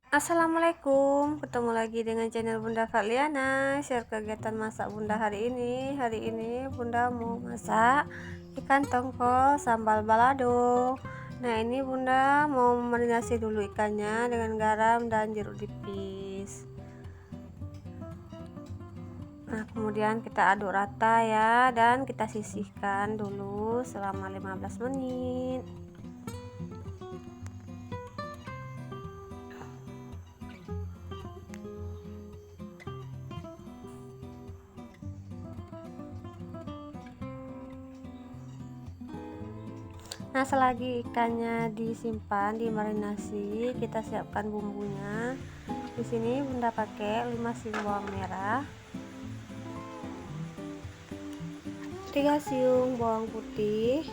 Assalamualaikum, ketemu lagi dengan channel Bunda Fatliana. Share kegiatan masak Bunda hari ini. Hari ini Bunda mau masak ikan tongkol sambal balado. Nah, ini Bunda mau marinasi dulu ikannya dengan garam dan jeruk nipis. Nah, kemudian kita aduk rata ya, dan kita sisihkan dulu selama 15 menit. Nah, selagi ikannya disimpan dimarinasi, kita siapkan bumbunya. Di sini Bunda pakai 5 siung bawang merah, 3 siung bawang putih,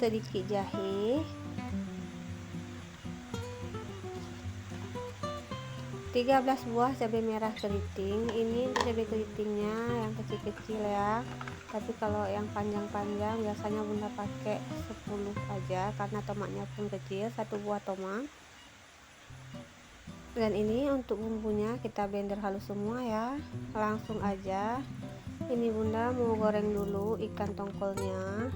sedikit jahe, 13 buah cabai merah keriting. Ini cabai keritingnya yang kecil-kecil ya, tapi kalau yang panjang-panjang biasanya Bunda pakai 10 aja karena tomatnya pun kecil, 1 buah tomat. Dan ini untuk bumbunya kita blender halus semua ya. Langsung aja, ini Bunda mau goreng dulu ikan tongkolnya.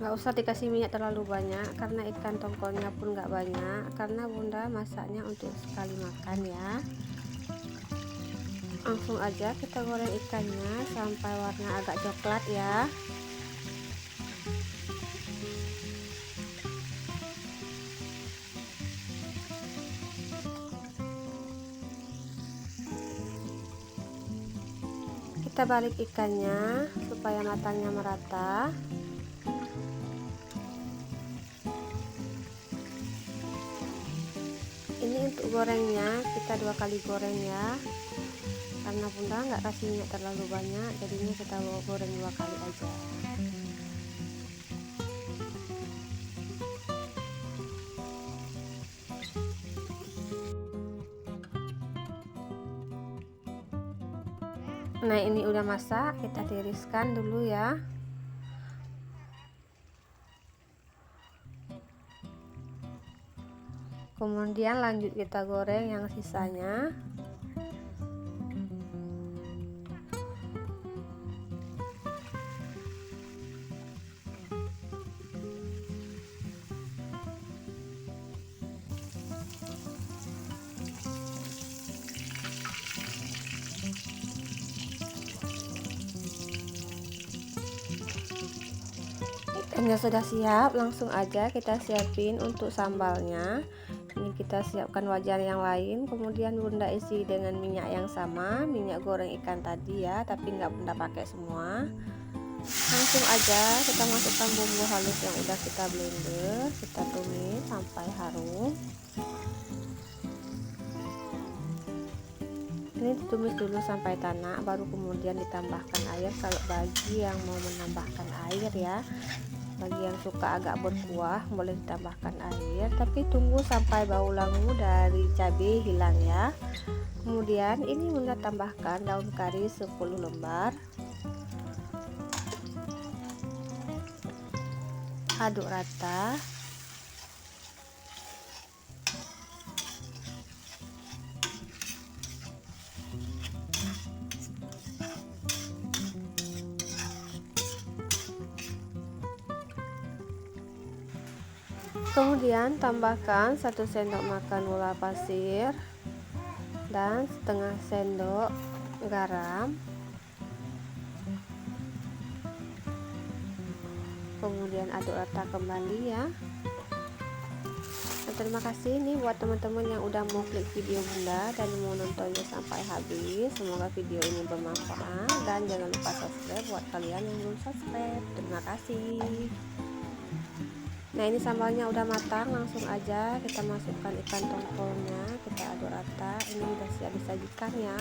Nggak usah dikasih minyak terlalu banyak karena ikan tongkolnya pun nggak banyak, karena Bunda masaknya untuk sekali makan ya. Langsung aja kita goreng ikannya sampai warna agak coklat ya. Kita balik ikannya supaya matangnya merata. Ini untuk gorengnya kita 2 kali goreng ya, karena Bunda nggak kasih minyak terlalu banyak, jadinya kita goreng 2 kali aja. Nah, ini udah masak, kita tiriskan dulu ya. Kemudian lanjut kita goreng yang sisanya. Ikannya sudah siap, langsung aja kita siapin untuk sambalnya. Ini kita siapkan wajan yang lain, kemudian Bunda isi dengan minyak yang sama, minyak goreng ikan tadi ya, tapi nggak Bunda pakai semua. Langsung aja kita masukkan bumbu halus yang udah kita blender, kita tumis sampai harum. Ini ditumis dulu sampai tanak, baru kemudian ditambahkan air kalau bagi yang mau menambahkan air ya. Bagi yang suka agak berkuah boleh ditambahkan air, tapi tunggu sampai bau langu dari cabai hilang ya. Kemudian ini Bunda tambahkan daun kari 10 lembar. Aduk rata. Kemudian tambahkan 1 sendok makan gula pasir dan setengah sendok garam. Kemudian aduk rata kembali ya. Dan terima kasih nih buat teman-teman yang udah mau klik video Bunda dan mau nontonnya sampai habis. Semoga video ini bermanfaat, dan jangan lupa subscribe buat kalian yang belum subscribe. Terima kasih. Nah, ini sambalnya udah matang, langsung aja kita masukkan ikan tongkolnya, kita aduk rata. Ini udah siap disajikan ya.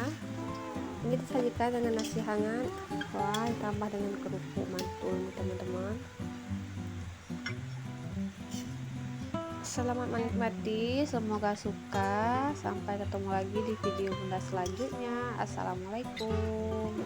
Ini disajikan dengan nasi hangat. Wah, ditambah dengan kerupuk mantul teman-teman. Selamat menikmati, semoga suka. Sampai ketemu lagi di video bunda selanjutnya. Assalamualaikum.